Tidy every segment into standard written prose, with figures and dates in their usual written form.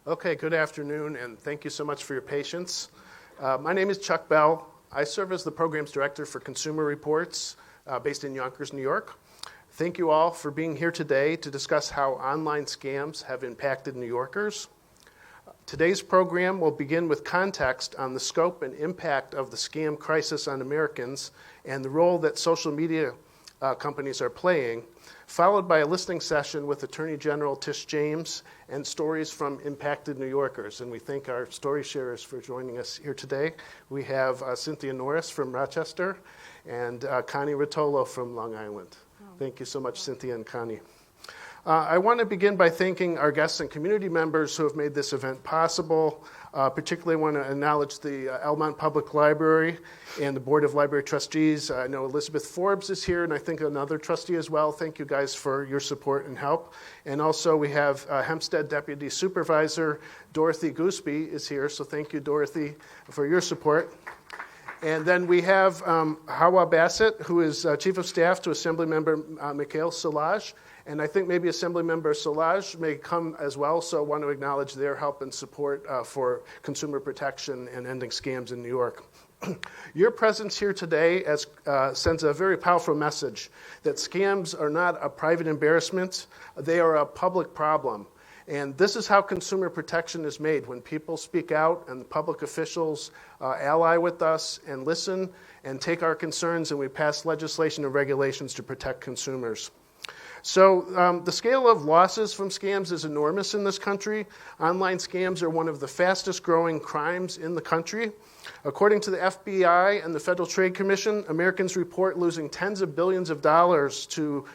Okay, good afternoon, and thank you so much for your patience. My name is Chuck Bell. I serve as the Programs Director for Consumer Reports based in Yonkers, New York. Thank you all for being here today to discuss how online scams have impacted New Yorkers. Today's program will begin with context on the scope and impact of the scam crisis on Americans and the role that social media companies are playing, followed by a listening session with Attorney General Tish James and stories from impacted New Yorkers. And we thank our story sharers for joining us here today. We have Cynthia Norris from Rochester and Connie Rotolo from Long Island. Thank you so much, Cynthia and Connie. I want to begin by thanking our guests and community members who have made this event possible. Particularly want to acknowledge the Elmont Public Library and the Board of Library Trustees. I know Elizabeth Forbes is here, and I think another trustee as well. Thank you guys for your support and help. And also we have Hempstead Deputy Supervisor Dorothy Gooseby is here, so thank you, Dorothy, for your support. And then we have Hawa Bassett, who is Chief of Staff to Assemblymember Mikhail Solage. And I think maybe Assemblymember Solage may come as well, so I want to acknowledge their help and support for consumer protection and ending scams in New York. Your presence here today sends a very powerful message that scams are not a private embarrassment, they are a public problem. And this is how consumer protection is made, when people speak out and the public officials ally with us and listen and take our concerns, and we pass legislation and regulations to protect consumers. So the scale of losses from scams is enormous in this country. Online scams are one of the fastest growing crimes in the country. According to the FBI and the Federal Trade Commission, Americans report losing tens of billions of dollars to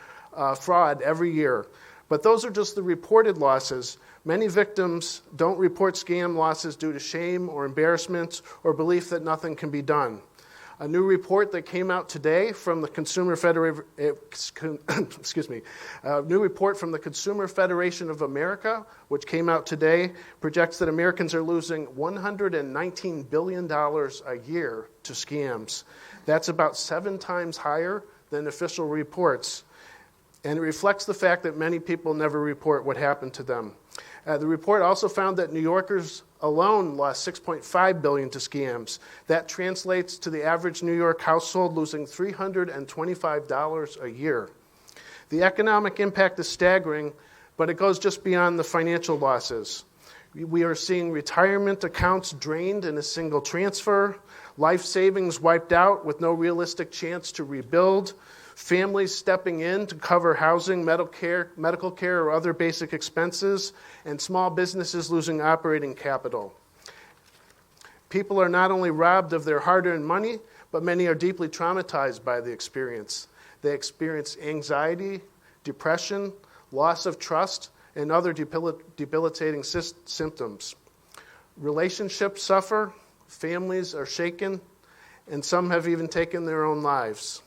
fraud every year. But those are just the reported losses. Many victims don't report scam losses due to shame or embarrassment or belief that nothing can be done. A new report that came out today from the Consumer Federation of America, which came out today, projects that Americans are losing $119 billion a year to scams. That's about 7 times higher than official reports. And it reflects the fact that many people never report what happened to them. The report also found that New Yorkers alone lost $6.5 billion to scams. That translates to the average New York household losing $325 a year. The economic impact is staggering, but it goes just beyond the financial losses. We are seeing retirement accounts drained in a single transfer, life savings wiped out with no realistic chance to rebuild, families stepping in to cover housing, medical care, or other basic expenses, and small businesses losing operating capital. People are not only robbed of their hard-earned money, but many are deeply traumatized by the experience. They experience anxiety, depression, loss of trust, and other debilitating symptoms. Relationships suffer, families are shaken, and some have even taken their own lives.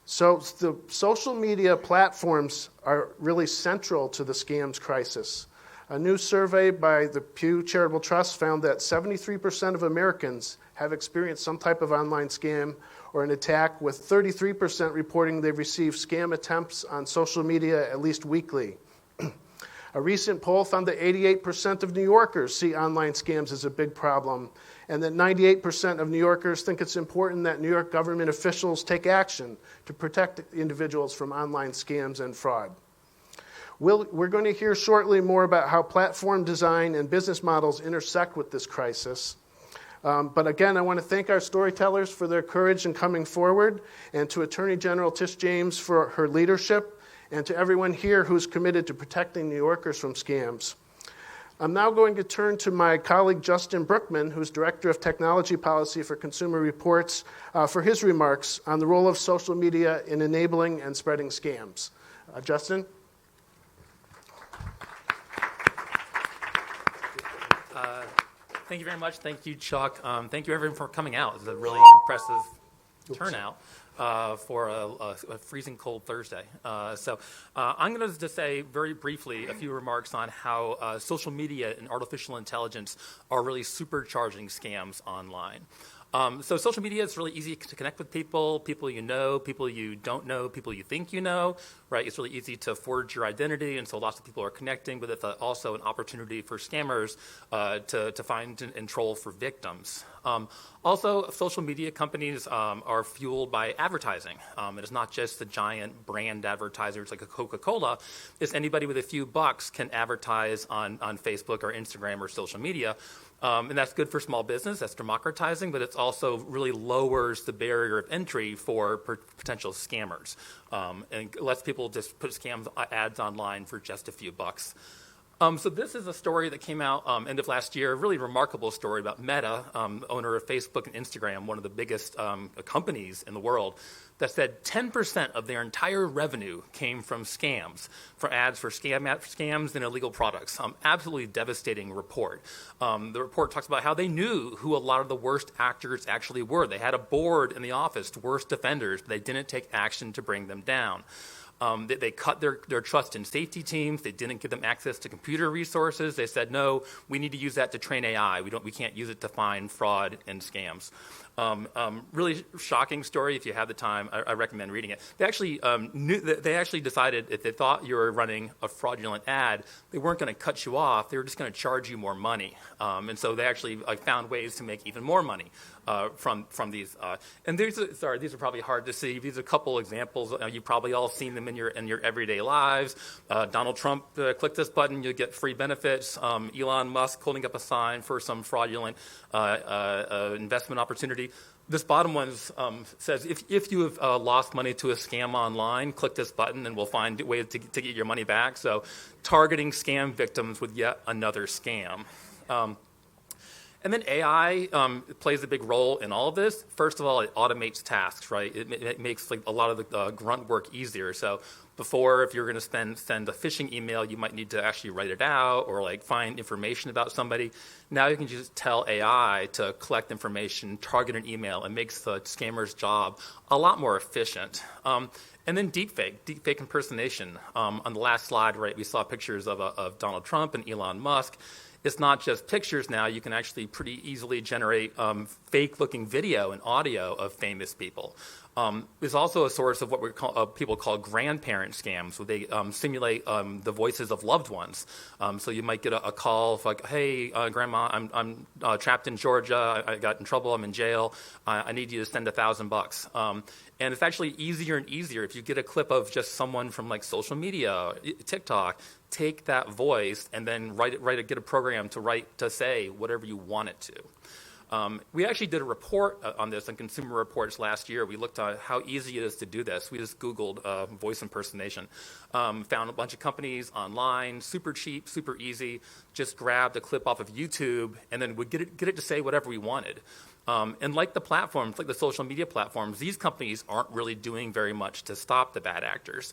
So the social media platforms are really central to the scams crisis. A new survey by the Pew Charitable Trust found that 73% of Americans have experienced some type of online scam or an attack, with 33% reporting they've received scam attempts on social media at least weekly. A recent poll found that 88% of New Yorkers see online scams as a big problem, and that 98% of New Yorkers think it's important that New York government officials take action to protect individuals from online scams and fraud. We're going to hear shortly more about how platform design and business models intersect with this crisis. But again, I want to thank our storytellers for their courage in coming forward, and to Attorney General Tish James for her leadership, and to everyone here who's committed to protecting New Yorkers from scams. I'm now going to turn to my colleague Justin Brookman, who's Director of Technology Policy for Consumer Reports, for his remarks on the role of social media in enabling and spreading scams. Justin? Thank you very much. Thank you, Chuck. Thank you, everyone, for coming out. It's a really impressive turnout for a freezing cold Thursday. So I'm going to just say very briefly a few remarks on how social media and artificial intelligence are really supercharging scams online. So social media is really easy to connect with people you know, people you don't know, people you think you know, right? It's really easy to forge your identity, and so lots of people are connecting, but it's also an opportunity for scammers to find and troll for victims. Also, social media companies are fueled by advertising. It is not just the giant brand advertisers like a Coca-Cola. It's anybody with a few bucks can advertise on Facebook or Instagram or social media. And that's good for small business, that's democratizing, but it also really lowers the barrier of entry for potential scammers and lets people just put scam ads online for just a few bucks. So this is a story that came out end of last year, a really remarkable story about Meta, owner of Facebook and Instagram, one of the biggest companies in the world, that said 10% of their entire revenue came from scams, for ads for scams and illegal products. Absolutely devastating report. The report talks about how they knew who a lot of the worst actors actually were. They had a board in the office, worst offenders, but they didn't take action to bring them down. They cut their trust in safety teams. They didn't give them access to computer resources. They said, no, we need to use that to train AI. We can't use it to find fraud and scams. Really shocking story. If you have the time, I recommend reading it. They actually decided if they thought you were running a fraudulent ad, they weren't going to cut you off. They were just going to charge you more money. And so they actually found ways to make even more money from these. And these are probably hard to see. These are a couple examples. You've probably all seen them in your everyday lives. Donald Trump, click this button, you'll get free benefits. Elon Musk holding up a sign for some fraudulent investment opportunity. This bottom one says, if you have lost money to a scam online, click this button and we'll find ways to get your money back. So targeting scam victims with yet another scam. And then AI plays a big role in all of this. First of all, it automates tasks, right? It makes a lot of the grunt work easier. So before, if you're going to send a phishing email, you might need to actually write it out or find information about somebody. Now you can just tell AI to collect information, target an email, and makes the scammer's job a lot more efficient. And then deepfake impersonation. On the last slide, right, we saw pictures of Donald Trump and Elon Musk. It's not just pictures now. You can actually pretty easily generate fake-looking video and audio of famous people. There's also a source of what people call grandparent scams, where they simulate the voices of loved ones. So you might get a call of hey, Grandma, I'm trapped in Georgia. I got in trouble. I'm in jail. I need you to send $1,000. And it's actually easier and easier if you get a clip of just someone from social media, TikTok. Take that voice and then get a program to say whatever you want it to. We actually did a report on this on Consumer Reports last year. We looked at how easy it is to do this. We just Googled voice impersonation. Found a bunch of companies online, super cheap, super easy. Just grabbed a clip off of YouTube and then would get it to say whatever we wanted. And like the platforms, like the social media platforms, these companies aren't really doing very much to stop the bad actors.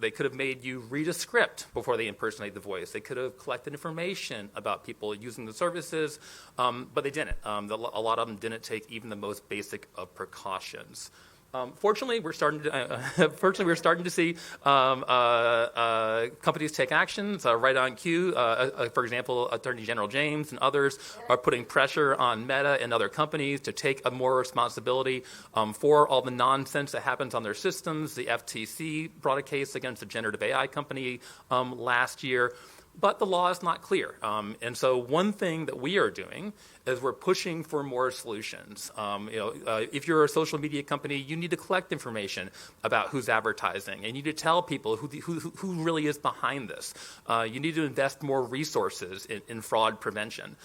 They could have made you read a script before they impersonate the voice. They could have collected information about people using the services, but they didn't. A lot of them didn't take even the most basic of precautions. Fortunately, we're starting to see companies take actions right on cue. For example, Attorney General James and others are putting pressure on Meta and other companies to take a more responsibility for all the nonsense that happens on their systems. The FTC brought a case against a generative AI company last year. But the law is not clear. And so one thing that we are doing is we're pushing for more solutions. If you're a social media company, you need to collect information about who's advertising. And you need to tell people who really is behind this. You need to invest more resources in fraud prevention.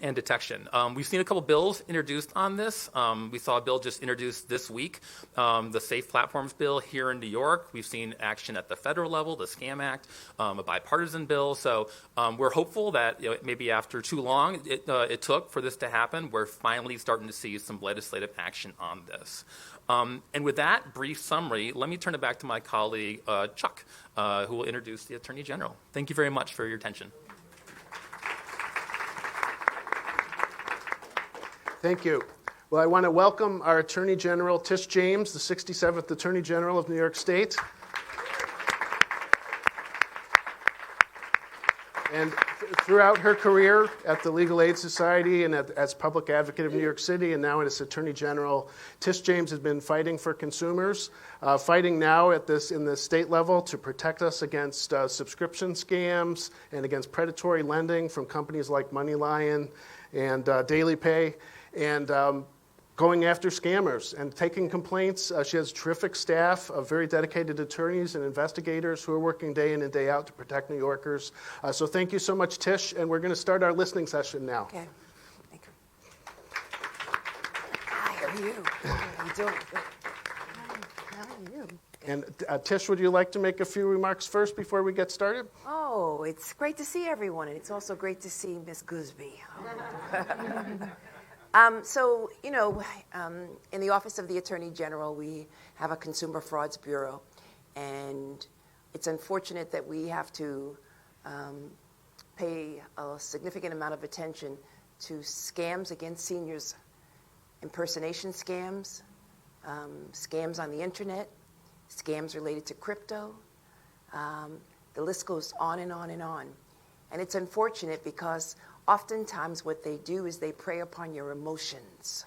And detection. We've seen a couple bills introduced on this. We saw a bill just introduced this week, the Safe Platforms bill here in New York. We've seen action at the federal level, the SCAM Act, a bipartisan bill. So we're hopeful that maybe after too long it took for this to happen, we're finally starting to see some legislative action on this. And with that brief summary, let me turn it back to my colleague, Chuck, who will introduce the Attorney General. Thank you very much for your attention. Thank you. Well, I want to welcome our Attorney General, Tish James, the 67th Attorney General of New York State. And throughout her career at the Legal Aid Society and as public advocate of New York City and now as Attorney General, Tish James has been fighting for consumers, fighting now in the state level to protect us against subscription scams and against predatory lending from companies like MoneyLion and Daily Pay, and going after scammers and taking complaints. She has terrific staff of very dedicated attorneys and investigators who are working day in and day out to protect New Yorkers. So thank you so much, Tish, and we're going to start our listening session now. Okay. Thank you. Hi, how are you? How you doing? Good. How are you? And Tish, would you like to make a few remarks first before we get started? Oh, it's great to see everyone, and it's also great to see Miss Gooseby. In the Office of the Attorney General, we have a Consumer Frauds Bureau, and it's unfortunate that we have to pay a significant amount of attention to scams against seniors, impersonation scams, scams on the internet, scams related to crypto. The list goes on and on and on. And it's unfortunate because oftentimes what they do is they prey upon your emotions.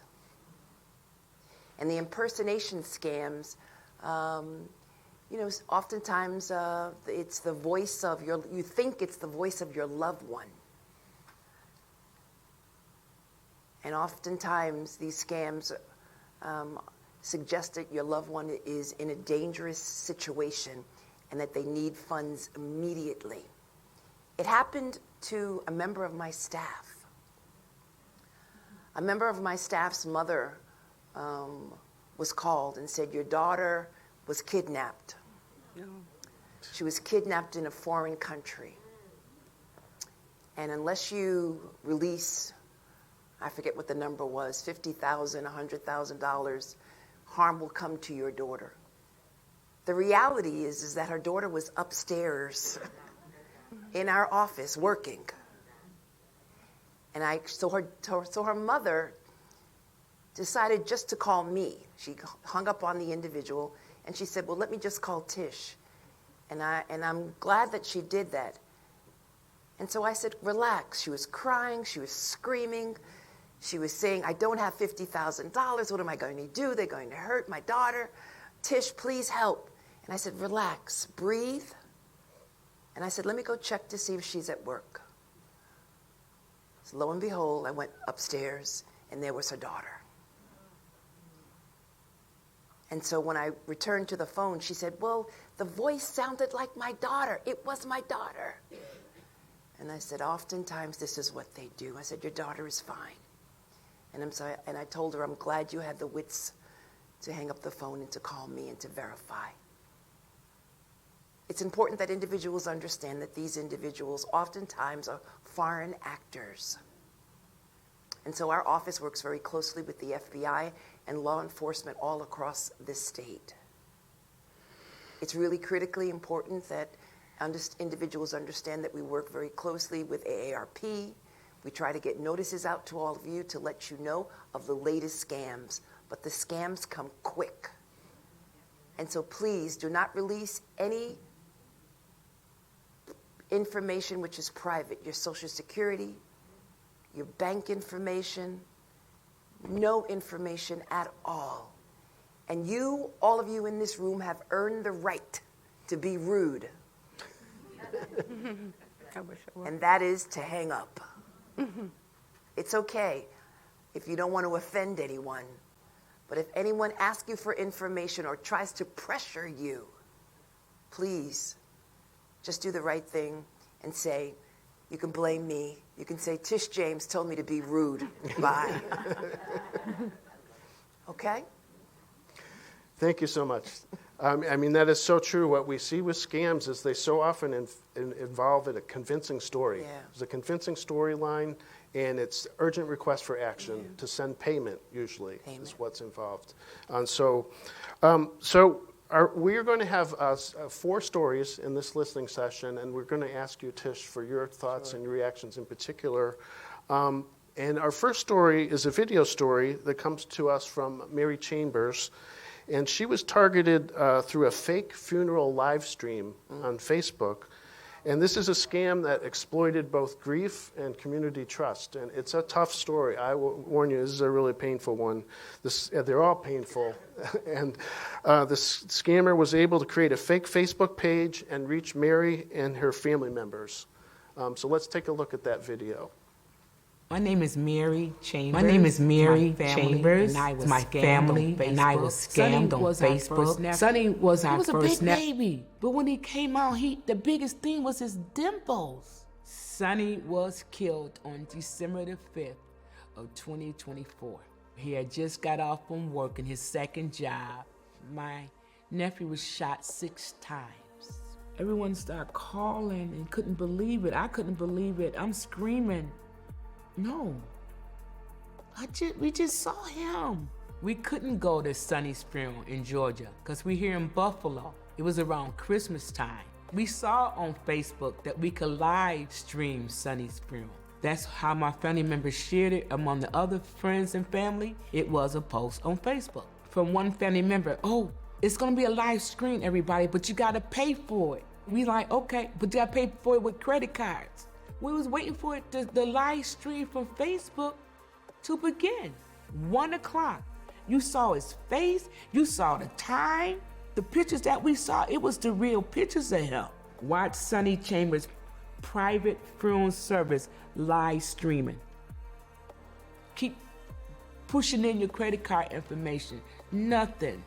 And the impersonation scams, oftentimes it's the voice of you think it's the voice of your loved one. And oftentimes these scams suggest that your loved one is in a dangerous situation and that they need funds immediately. It happened to a member of my staff. A member of my staff's mother was called and said, your daughter was kidnapped. No. She was kidnapped in a foreign country. And unless you release, I forget what the number was, $50,000, $100,000, harm will come to your daughter. The reality is that her daughter was upstairs in our office working. And so her mother decided just to call me. She hung up on the individual and she said, well, let me just call Tish. And I'm glad that she did that. And so I said, relax. She was crying, she was screaming. She was saying, I don't have $50,000. What am I going to do? They're going to hurt my daughter. Tish, please help. And I said, relax, breathe. And I said, let me go check to see if she's at work. So lo and behold, I went upstairs, and there was her daughter. And so when I returned to the phone, she said, well, the voice sounded like my daughter. It was my daughter. And I said, oftentimes this is what they do. I said, your daughter is fine. And I told her, I'm glad you had the wits to hang up the phone and to call me and to verify. It's important that individuals understand that these individuals oftentimes are foreign actors. And so our office works very closely with the FBI and law enforcement all across this state. It's really critically important that individuals understand that we work very closely with AARP. We try to get notices out to all of you to let you know of the latest scams, but the scams come quick. And so please do not release any information which is private, your Social Security, your bank information, no information at all. And you, all of you in this room, have earned the right to be rude. I wish I were. And that is to hang up. It's okay if you don't want to offend anyone, but if anyone asks you for information or tries to pressure you, please just do the right thing and say, you can blame me. You can say, Tish James told me to be rude. Bye. Okay? Thank you so much. I mean, that is so true. What we see with scams is they so often involve a convincing story. Yeah. There's a convincing storyline, and it's urgent request for action to send payment, usually, is what's involved. We are going to have 4 stories in this listening session, and we're going to ask you, Tish, for your thoughts and your reactions in particular. And our first story is a video story that comes to us from Mary Chambers. And she was targeted through a fake funeral live stream on Facebook. And this is a scam that exploited both grief and community trust. And it's a tough story. I will warn you, this is a really painful one. They're all painful. And this scammer was able to create a fake Facebook page and reach Mary and her family members. So let's take a look at that video. My name is Mary Chambers. My name is Mary Chambers. My family and I was scammed on Facebook. Sonny was our first baby. But when he came out, the biggest thing was his dimples. Sonny was killed on December the 5th of 2024. He had just got off from work in his second job. My nephew was shot 6 times. Everyone started calling and couldn't believe it. I couldn't believe it. I'm screaming. No, we just saw him. We couldn't go to Sonny's funeral in Georgia because we're here in Buffalo. It was around Christmas time. We saw on Facebook that we could live stream Sonny's funeral. That's how my family members shared it among the other friends and family. It was a post on Facebook from one family member. Oh, it's gonna be a live stream, everybody, but you gotta pay for it. We like, okay, but you gotta pay for it with credit cards. We was waiting for it, the live stream from Facebook to begin. 1 o'clock. You saw his face, you saw the time. The pictures that we saw, it was the real pictures of him. Watch Sonny Chambers' private funeral service live streaming. Keep pushing in your credit card information, nothing.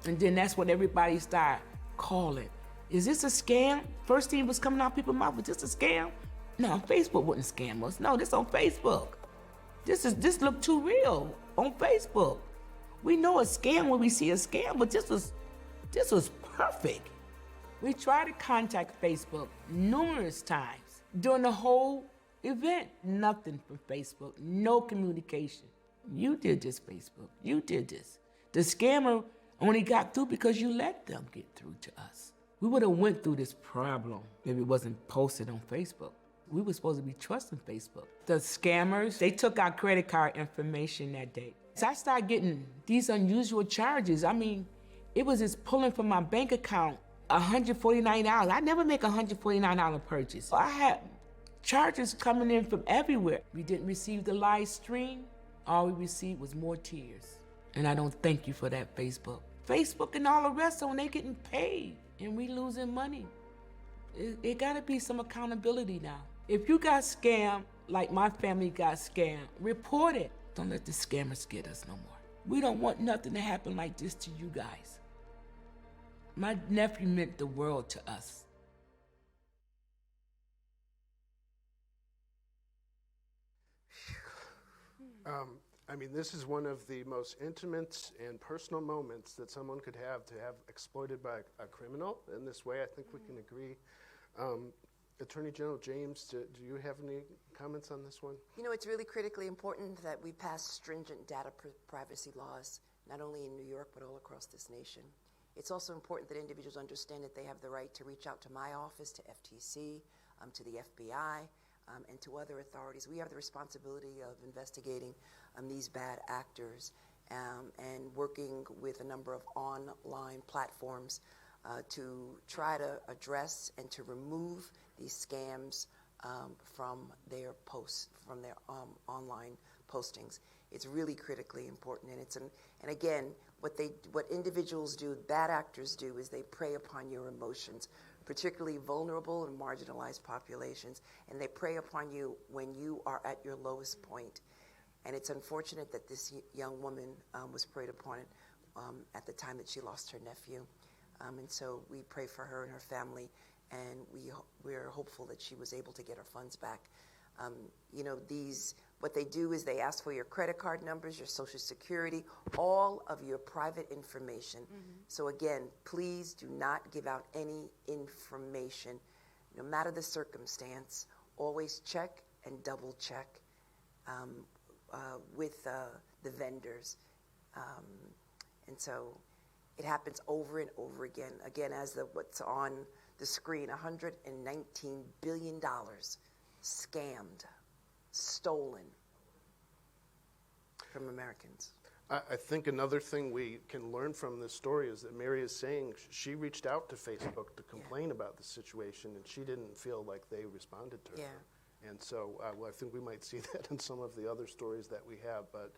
And then that's when everybody started calling. Is this a scam? First thing was coming out people's mouth, was this a scam? No, Facebook wouldn't scam us. No, this on Facebook. This looked too real on Facebook. We know a scam when we see a scam, but this was perfect. We tried to contact Facebook numerous times during the whole event. Nothing from Facebook, no communication. You did this, Facebook. You did this. The scammer only got through because you let them get through to us. We would have went through this problem if it wasn't posted on Facebook. We were supposed to be trusting Facebook. The scammers, they took our credit card information that day. So I started getting these unusual charges. I mean, it was just pulling from my bank account $149. I never make a $149 purchase. I had charges coming in from everywhere. We didn't receive the live stream. All we received was more tears. And I don't thank you for that, Facebook. Facebook and all the rest of them, they getting paid and we losing money. It gotta be some accountability now. If you got scammed, like my family got scammed, report it. Don't let the scammers get us no more. We don't want nothing to happen like this to you guys. My nephew meant the world to us. This is one of the most intimate and personal moments that someone could have to have exploited by a criminal in this way. I think we can agree. Attorney General James, do you have any comments on this one? You know, it's really critically important that we pass stringent data privacy laws, not only in New York, but all across this nation. It's also important that individuals understand that they have the right to reach out to my office, to FTC, to the FBI, and to other authorities. We have the responsibility of investigating these bad actors and working with a number of online platforms to try to address and to remove these scams from their posts, from their online postings. It's really critically important, and again, what individuals do, bad actors do, is they prey upon your emotions, particularly vulnerable and marginalized populations, and they prey upon you when you are at your lowest point. And it's unfortunate that this young woman was preyed upon at the time that she lost her nephew. And so we pray for her and her family, and we're hopeful that she was able to get her funds back. What they do is they ask for your credit card numbers, your social security, all of your private information. Mm-hmm. So again, please do not give out any information, no matter the circumstance. Always check and double check with the vendors. And so it happens over and over again. Again, as what's on the screen, $119 billion scammed, stolen from Americans. I think another thing we can learn from this story is that Mary is saying she reached out to Facebook to complain about the situation, and she didn't feel like they responded to her. And so I think we might see that in some of the other stories that we have. But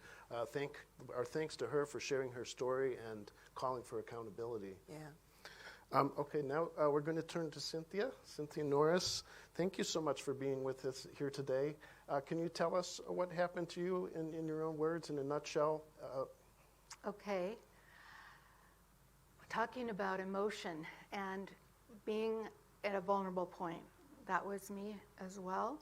our thanks to her for sharing her story and calling for accountability. Yeah. Okay, now we're going to turn to Cynthia Norris. Thank you so much for being with us here today. Can you tell us what happened to you in your own words, in a nutshell? Okay. Talking about emotion and being at a vulnerable point. That was me as well.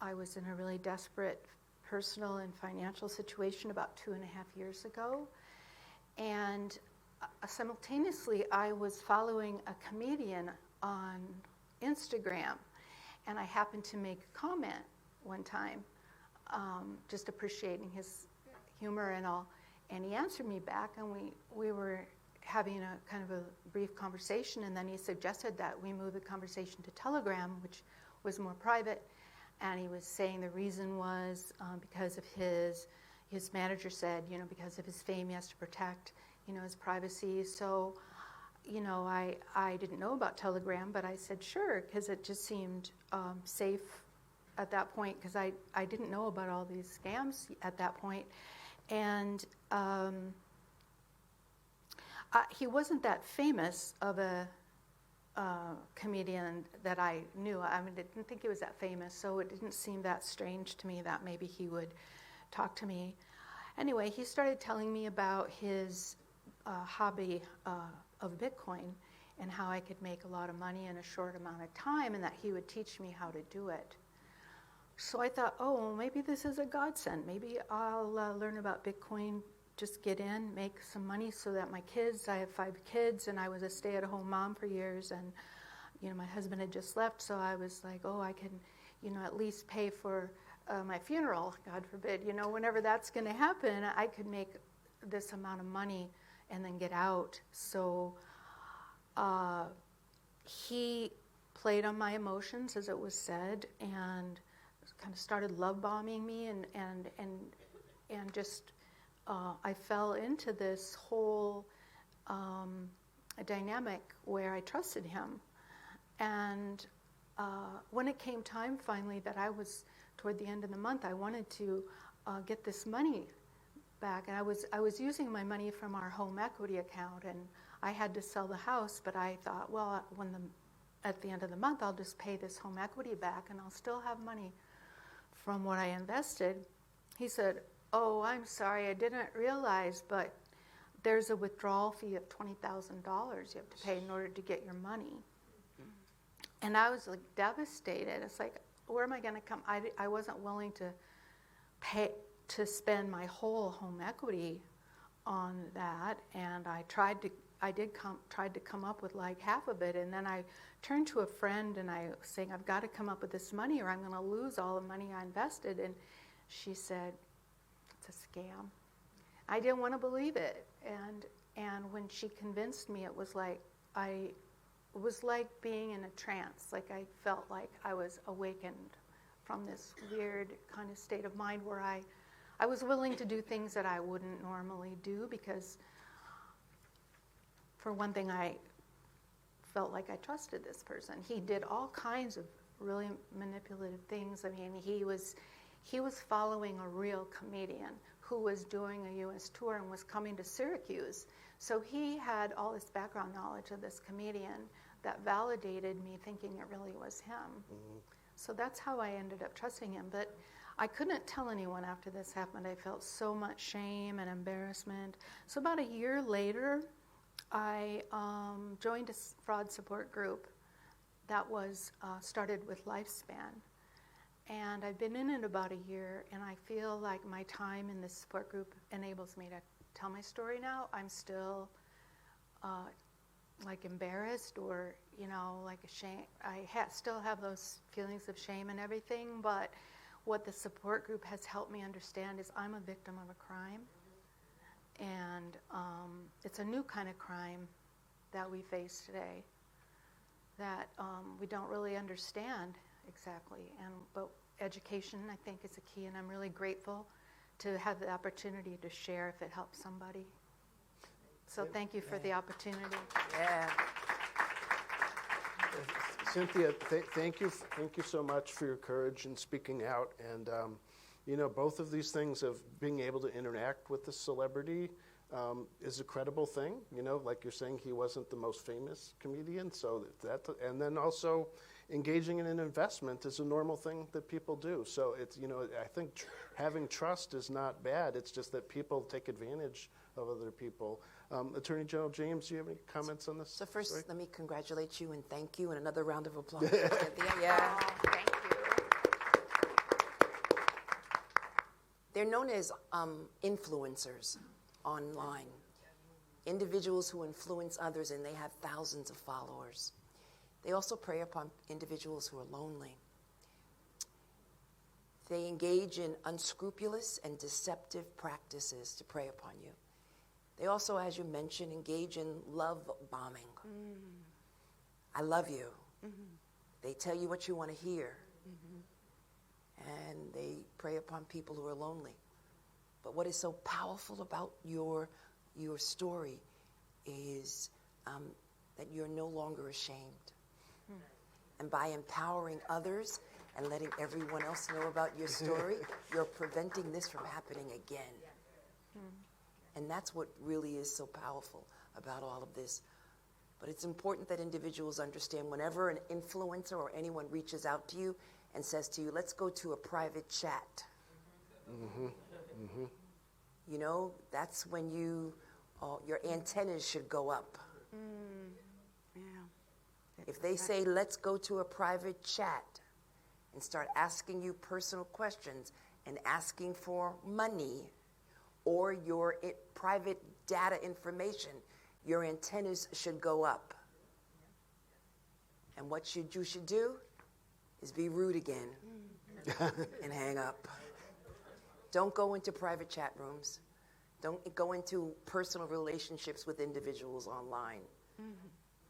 I was in a really desperate personal and financial situation about 2.5 years ago. And simultaneously, I was following a comedian on Instagram. And I happened to make a comment one time, just appreciating his humor and all. And he answered me back, and we were having a kind of a brief conversation, and then he suggested that we move the conversation to Telegram, which was more private. And he was saying the reason was because of his manager said, because of his fame, he has to protect, his privacy. So, I didn't know about Telegram, but I said sure, because it just seemed safe at that point, because I didn't know about all these scams at that point. And he wasn't that famous of a comedian that I knew. I didn't think he was that famous, so it didn't seem that strange to me that maybe he would talk to me. Anyway, he started telling me about his hobby of Bitcoin and how I could make a lot of money in a short amount of time, and that he would teach me how to do it. So I thought, well, maybe this is a godsend. Maybe I'll learn about Bitcoin, just get in, make some money so that my kids, I have 5 kids, and I was a stay-at-home mom for years, and my husband had just left, so I was like, I can, at least pay for my funeral, God forbid, whenever that's going to happen, I could make this amount of money and then get out. So he played on my emotions, as it was said, and kind of started love bombing me, and just I fell into this whole dynamic where I trusted him. And when it came time finally that I was toward the end of the month, I wanted to get this money back, and I was using my money from our home equity account, and I had to sell the house, but I thought, well, at the end of the month, I'll just pay this home equity back, and I'll still have money from what I invested. He said, oh, I'm sorry, I didn't realize, but there's a withdrawal fee of $20,000 you have to pay in order to get your money. And I was like devastated. It's like, where am I going to come? I wasn't willing to pay to spend my whole home equity on that, and I tried to come up with like half of it, and then I turned to a friend and I was saying, I've got to come up with this money or I'm going to lose all the money I invested. And she said, it's a scam. I didn't want to believe it, and when she convinced me, it was like being in a trance. Like I felt like I was awakened from this weird kind of state of mind where I was willing to do things that I wouldn't normally do, because for one thing, I felt like I trusted this person. He did all kinds of really manipulative things. I mean, he was following a real comedian who was doing a U.S. tour and was coming to Syracuse. So he had all this background knowledge of this comedian that validated me thinking it really was him. Mm-hmm. So that's how I ended up trusting him. But I couldn't tell anyone after this happened. I felt so much shame and embarrassment. So about a year later, I joined a fraud support group that was started with Lifespan. And I've been in it about a year, and I feel like my time in this support group enables me to tell my story now. I'm still like embarrassed or, like ashamed. I still have those feelings of shame and everything, but what the support group has helped me understand is I'm a victim of a crime. And it's a new kind of crime that we face today that we don't really understand exactly. But education, I think, is a key, and I'm really grateful to have the opportunity to share if it helps somebody. So thank you for the opportunity. Yeah. Cynthia, thank you so much for your courage in speaking out. And, both of these things of being able to interact with the celebrity is a credible thing. Like you're saying, he wasn't the most famous comedian. So and then also engaging in an investment is a normal thing that people do. So it's, I think having trust is not bad. It's just that people take advantage of other people. Attorney General James, do you have any comments on this? So first, story? let me congratulate you and thank you, and another round of applause. Yeah. Thank you. They're known as influencers online, individuals who influence others, and they have thousands of followers. They also prey upon individuals who are lonely. They engage in unscrupulous and deceptive practices to prey upon you. They also, as you mentioned, engage in love bombing. I love you. They tell you what you want to hear. And they prey upon people who are lonely. But what is so powerful about your story is that you're no longer ashamed. And by empowering others and letting everyone else know about your story, you're preventing this from happening again. And that's what really is so powerful about all of this. But it's important that individuals understand whenever an influencer or anyone reaches out to you and says to you, let's go to a private chat. That's when your antennas should go up. If they say, let's go to a private chat and start asking you personal questions and asking for money or your private data information, your antennas should go up. And what you should do is be rude again and hang up. Don't go into private chat rooms. Don't go into personal relationships with individuals online.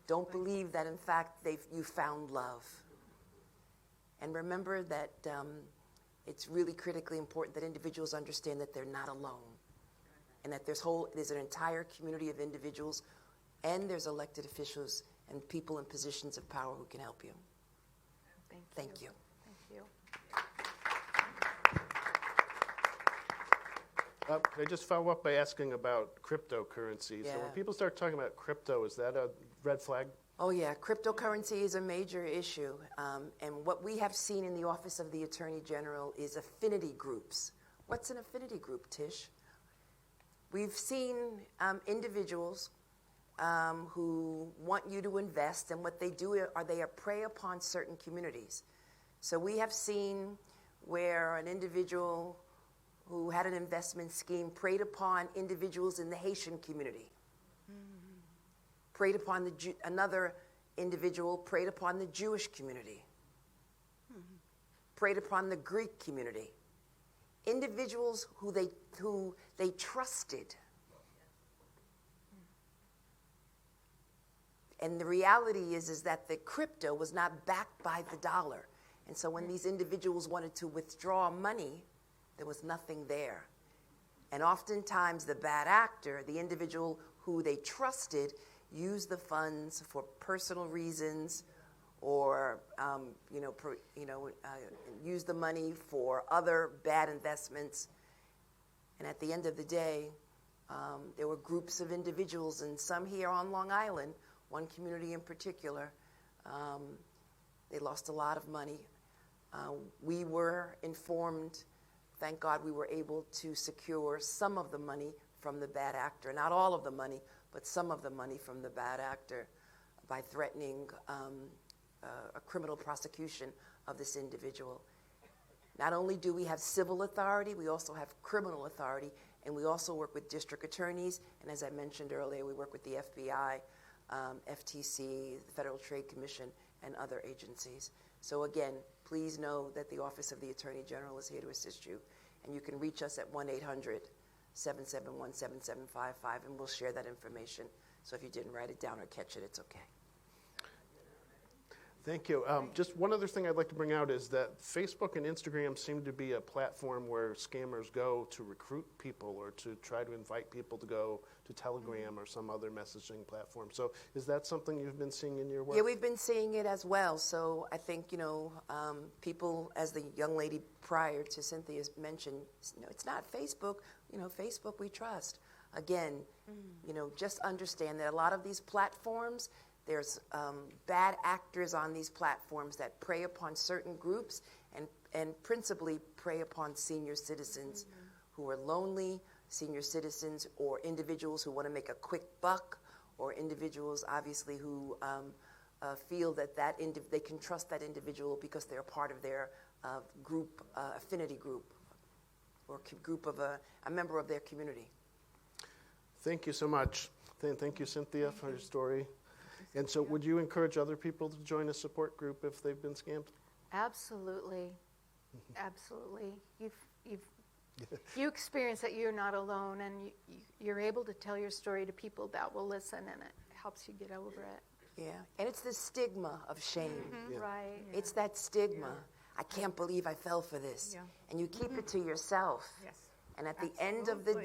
Don't believe that, in fact, you found love. And remember that it's really critically important that individuals understand that they're not alone. And that there's an entire community of individuals, and there's elected officials and people in positions of power who can help you. Thank you. Thank you. Can I just follow up by asking about cryptocurrency? So when people start talking about crypto, is that a red flag? Oh, yeah. Cryptocurrency is a major issue. And what we have seen in the Office of the Attorney General is affinity groups. What's an affinity group, Tish? We've seen individuals who want you to invest, and what they do are they prey upon certain communities. So we have seen where an individual who had an investment scheme preyed upon individuals in the Haitian community. Preyed upon another individual preyed upon the Jewish community. Preyed upon the Greek community. Individuals who they trusted. And the reality is that the crypto was not backed by the dollar. And so when these individuals wanted to withdraw money, there was nothing there. And oftentimes the bad actor, the individual who they trusted, used the funds for personal reasons or used the money for other bad investments. And at the end of the day, there were groups of individuals, and some here on Long Island, one community in particular, they lost a lot of money. We were informed, thank God we were able to secure some of the money from the bad actor. Not all of the money, but some of the money from the bad actor by threatening a criminal prosecution of this individual. Not only do we have civil authority, we also have criminal authority, and we also work with district attorneys, and as I mentioned earlier, we work with the FBI, FTC, the Federal Trade Commission, and other agencies. So again, please know that the Office of the Attorney General is here to assist you, and you can reach us at 1-800-771-7755, and we'll share that information. So if you didn't write it down or catch it, it's okay. Thank you. Just one other thing I'd like to bring out is that Facebook and Instagram seem to be a platform where scammers go to recruit people or to try to invite people to go to Telegram or some other messaging platform. So is that something you've been seeing in your work? Yeah, we've been seeing it as well. So I think, people, as the young lady prior to Cynthia's mentioned, it's not Facebook. Facebook we trust. Again, just understand that a lot of these platforms, there's bad actors on these platforms that prey upon certain groups and principally prey upon senior citizens who are lonely, senior citizens or individuals who want to make a quick buck, or individuals obviously who feel that they can trust that individual because they're part of their group, affinity group, or group of a member of their community. Thank you so much. Thank you, Cynthia, for your story. And so would you encourage other people to join a support group if they've been scammed? Absolutely. Absolutely. You experience that you're not alone, and you're able to tell your story to people that will listen, and it helps you get over it. Yeah, and it's the stigma of shame. Yeah. Right. It's that stigma. I can't believe I fell for this. Yeah. And you keep it to yourself. Yes. And at the end of the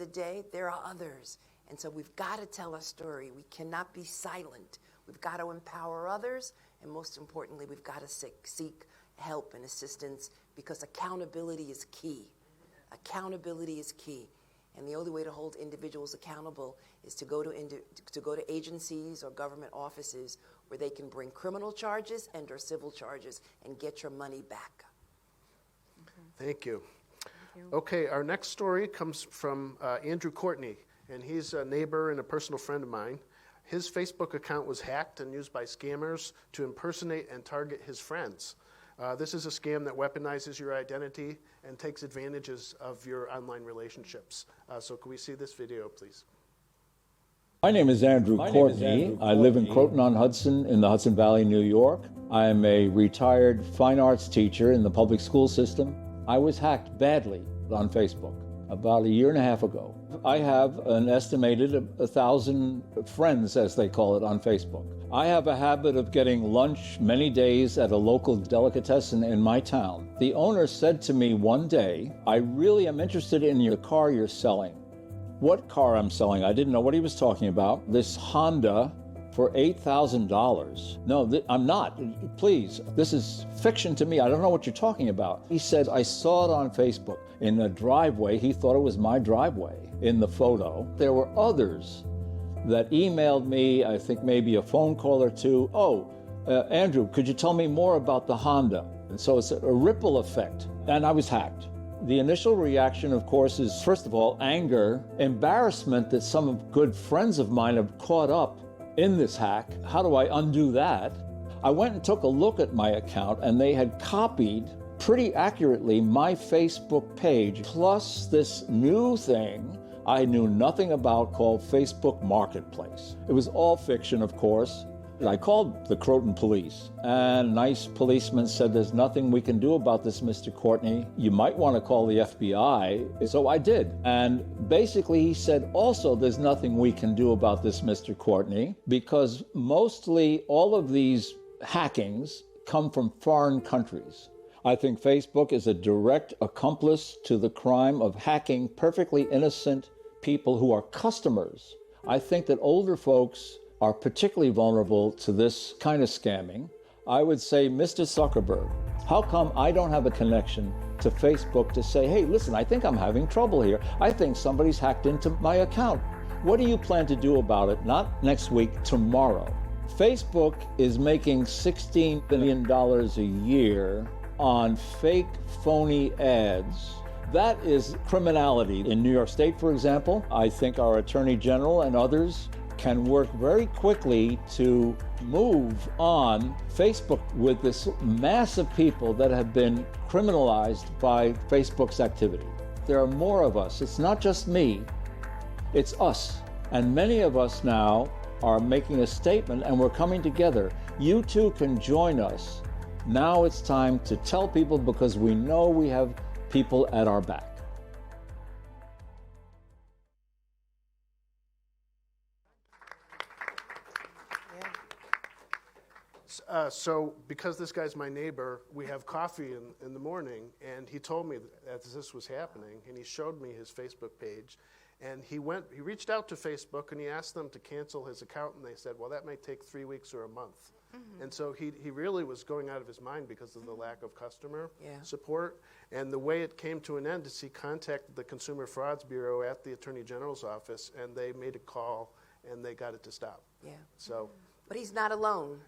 day, there are others. And so we've got to tell our story. We cannot be silent. We've got to empower others. And most importantly, we've got to seek help and assistance, because accountability is key. Accountability is key. And the only way to hold individuals accountable is to go to agencies or government offices where they can bring criminal charges and or civil charges and get your money back. Thank you. Okay, our next story comes from Andrew Courtney, and he's a neighbor and a personal friend of mine. His Facebook account was hacked and used by scammers to impersonate and target his friends. This is a scam that weaponizes your identity and takes advantages of your online relationships. So can we see this video, please? My name is Andrew Courtney. I live in Croton-on-Hudson in the Hudson Valley, New York. I am a retired fine arts teacher in the public school system. I was hacked badly on Facebook about a year and a half ago. I have an estimated 1,000 friends, as they call it, on Facebook. I have a habit of getting lunch many days at a local delicatessen in my town. The owner said to me one day, "I really am interested in your car you're selling." What car I'm selling? I didn't know what he was talking about. This Honda for $8,000. No, I'm not. Please, this is fiction to me. I don't know what you're talking about. He said, "I saw it on Facebook in a driveway." He thought it was my driveway in the photo. There were others that emailed me, I think maybe a phone call or two. Andrew, could you tell me more about the Honda? And so it's a ripple effect. And I was hacked. The initial reaction, of course, is, first of all, anger, embarrassment that some good friends of mine have caught up in this hack. How do I undo that? I went and took a look at my account, and they had copied pretty accurately my Facebook page, plus this new thing I knew nothing about called Facebook Marketplace. It was all fiction, of course. I called the Croton police, and a nice policeman said, "There's nothing we can do about this, Mr. Courtney. You might want to call the FBI." So I did. And basically he said, also, "There's nothing we can do about this, Mr. Courtney, because mostly all of these hackings come from foreign countries." I think Facebook is a direct accomplice to the crime of hacking perfectly innocent people who are customers. I think that older folks are particularly vulnerable to this kind of scamming. I would say, Mr. Zuckerberg, how come I don't have a connection to Facebook to say, "Hey, listen, I think I'm having trouble here. I think somebody's hacked into my account. What do you plan to do about it?" Not next week, tomorrow. Facebook is making $16 billion a year on fake, phony ads. That is criminality. In New York State, for example, I think our Attorney General and others can work very quickly to move on Facebook with this mass of people that have been criminalized by Facebook's activity. There are more of us. It's not just me, it's us. And many of us now are making a statement, and we're coming together. You too can join us. Now it's time to tell people, because we know we have people at our back. So because this guy's my neighbor, we have coffee in the morning, and he told me that this was happening, and he showed me his Facebook page. And he reached out to Facebook, and he asked them to cancel his account, and they said, well, that might take 3 weeks or a month. And so he really was going out of his mind because of the lack of customer support. And the way it came to an end is he contacted the Consumer Frauds Bureau at the Attorney General's office, and they made a call, and they got it to stop. Yeah. So, But he's not alone,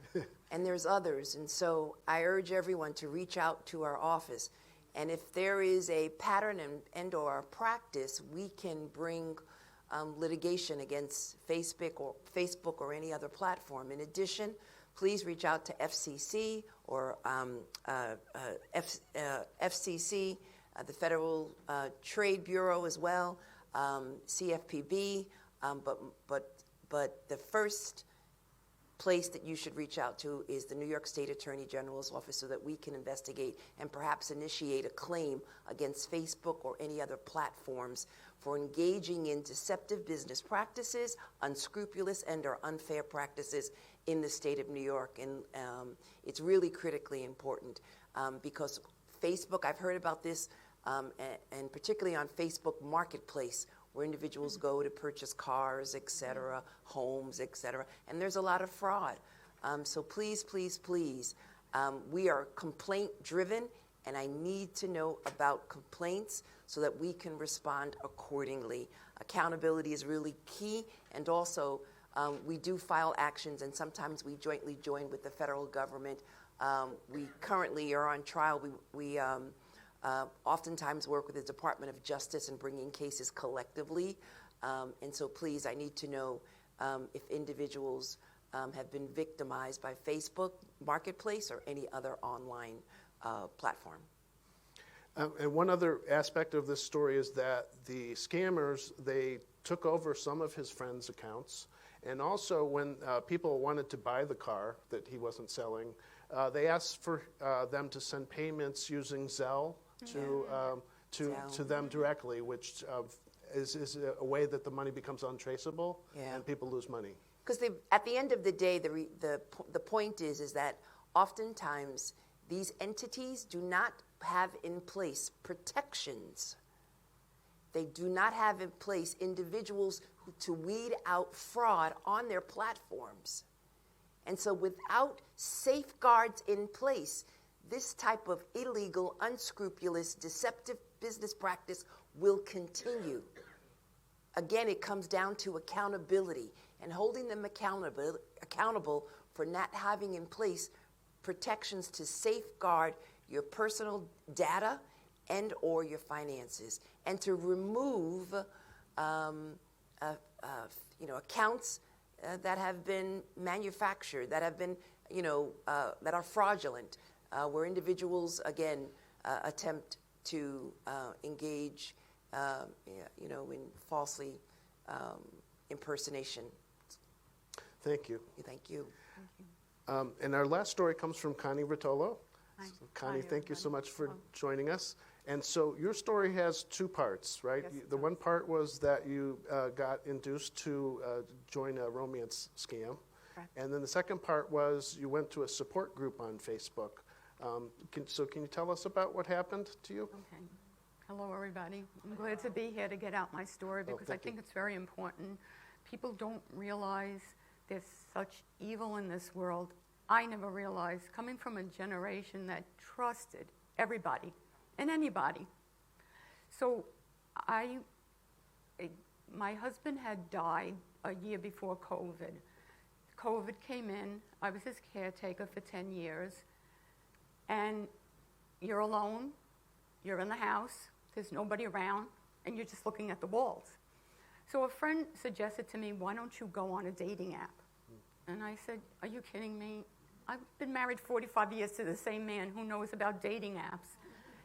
and there's others. And so I urge everyone to reach out to our office. And if there is a pattern and or a practice, we can bring litigation against Facebook or any other platform. In addition, please reach out to FCC or FCC, the Federal Trade Bureau as well, CFPB. But the first place that you should reach out to is the New York State Attorney General's office so that we can investigate and perhaps initiate a claim against Facebook or any other platforms for engaging in deceptive business practices, unscrupulous and or unfair practices in the state of New York. And it's really critically important because Facebook, I've heard about this, and particularly on Facebook Marketplace, where individuals go to purchase cars, et cetera, homes, et cetera. And there's a lot of fraud. So please, please, please, we are complaint-driven, and I need to know about complaints so that we can respond accordingly. Accountability is really key, and also we do file actions, and sometimes we jointly join with the federal government. We currently are on trial. We oftentimes work with the Department of Justice in bringing cases collectively. And so please, I need to know if individuals have been victimized by Facebook Marketplace or any other online platform. And one other aspect of this story is that the scammers, they took over some of his friends' accounts. And also when people wanted to buy the car that he wasn't selling, they asked for them to send payments using Zelle to them directly, which is a way that the money becomes untraceable and people lose money. Because at the end of the day, the point is that oftentimes these entities do not have in place protections. They do not have in place individuals to weed out fraud on their platforms. And so without safeguards in place, this type of illegal, unscrupulous, deceptive business practice will continue. Again, it comes down to accountability and holding them accountable for not having in place protections to safeguard your personal data and or your finances, and to remove accounts that have been manufactured, that have been, that are fraudulent, where individuals, again, attempt to engage, in falsely impersonation. Thank you. Thank you. And our last story comes from Connie Rotolo. Hi. So Connie, Hi, thank you so everybody. much for joining us. And so your story has two parts, right? Yes, it The does. one part was that you got induced to join a romance scam. Correct. And then the second part was you went to a support group on Facebook. Can you tell us about what happened to you? Okay. Hello, everybody. I'm glad to be here to get out my story because I thank you. think it's very important. People don't realize there's such evil in this world. I never realized, coming from a generation that trusted everybody and anybody. So my husband had died a year before COVID. COVID came in. I was his caretaker for 10 years. And you're alone. You're in the house. There's nobody around. And you're just looking at the walls. So a friend suggested to me, why don't you go on a dating app? And I said, are you kidding me? I've been married 45 years to the same man who knows about dating apps.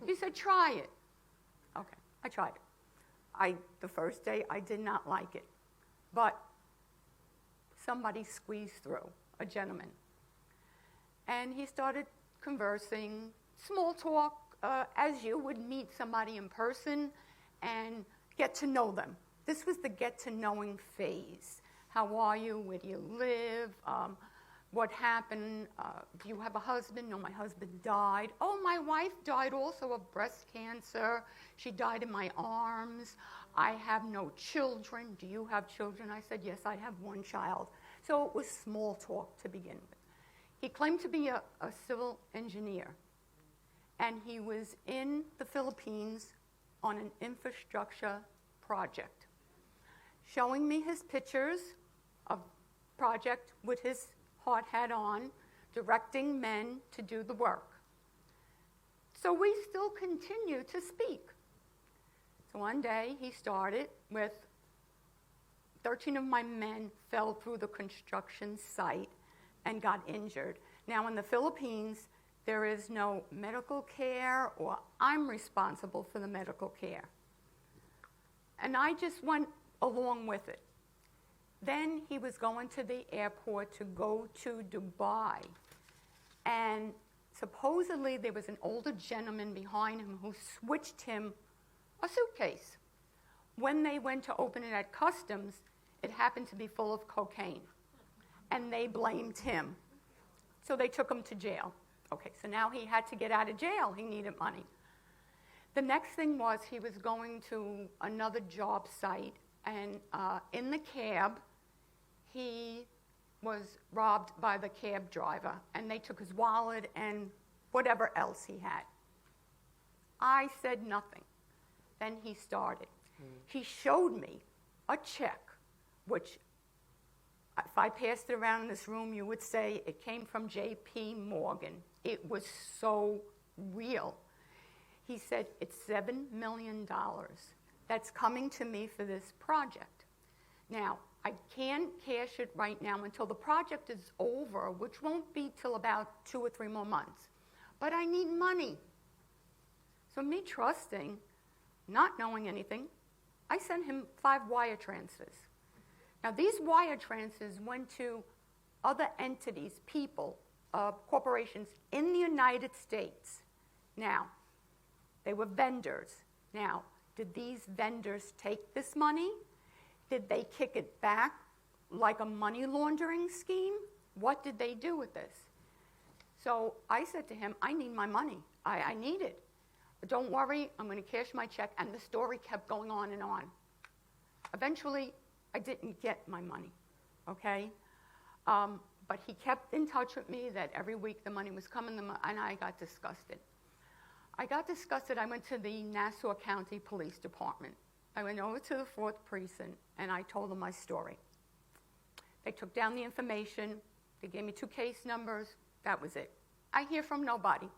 He said, try it. Okay, I tried it. The first day, I did not like it. But somebody squeezed through, a gentleman. And he started conversing, small talk, as you would meet somebody in person and get to know them. This was the get to knowing phase. How are you? Where do you live? what happened? Do you have a husband? No, my husband died. Oh, my wife died also of breast cancer. She died in my arms. I have no children. Do you have children? I said, yes, I have one child. So it was small talk to begin with. He claimed to be a civil engineer, and he was in the Philippines on an infrastructure project, showing me his pictures of project with his hard hat on, directing men to do the work. So we still continue to speak. So one day he started with 13 of my men fell through the construction site and got injured. Now in the Philippines, there is no medical care, or I'm responsible for the medical care. And I just went along with it. Then he was going to the airport to go to Dubai. And supposedly there was an older gentleman behind him who switched him a suitcase. When they went to open it at customs, it happened to be full of cocaine. And they blamed him. So they took him to jail. Okay, so now he had to get out of jail. He needed money. The next thing was he was going to another job site, and in the cab, he was robbed by the cab driver, and they took his wallet and whatever else he had. I said nothing. Then he started. He showed me a check, which if I passed it around in this room, you would say it came from J.P. Morgan. It was so real. He said, it's $7 million that's coming to me for this project. Now, I can't cash it right now until the project is over, which won't be till about 2 or 3 more months. But I need money. So me trusting, not knowing anything, I sent him 5 wire transfers. Now, these wire transfers went to other entities, people, corporations in the United States. Now, they were vendors. Now, did these vendors take this money? Did they kick it back like a money laundering scheme? What did they do with this? So I said to him, I need my money. I need it. But don't worry, I'm going to cash my check. And the story kept going on and on. Eventually, I didn't get my money, okay? But he kept in touch with me that every week the money was coming, and I got disgusted. I went to the Nassau County Police Department. I went over to the 4th Precinct, and I told them my story. They took down the information. They gave me 2 case numbers. That was it. I hear from nobody.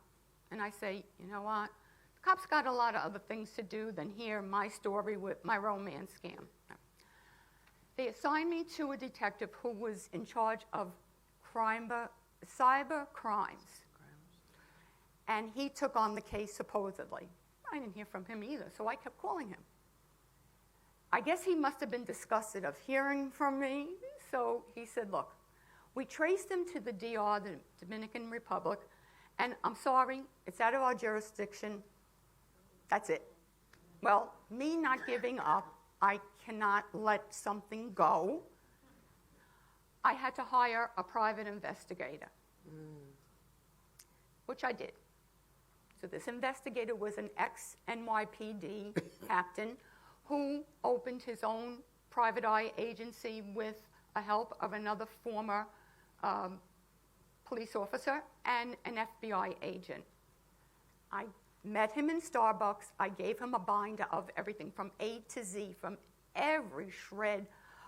And I say, you know what? The cops got a lot of other things to do than hear my story with my romance scam. They assigned me to a detective who was in charge of cyber crimes. And he took on the case supposedly. I didn't hear from him either, so I kept calling him. I guess he must have been disgusted of hearing from me, so he said, look, we traced him to the DR, the Dominican Republic, and I'm sorry, it's out of our jurisdiction. That's it. Well, me not giving up, I cannot let something go. I had to hire a private investigator, which I did. So this investigator was an ex-NYPD captain who opened his own private eye agency with the help of another former police officer and an FBI agent. I met him in Starbucks. I gave him a binder of everything from A to Z, from every shred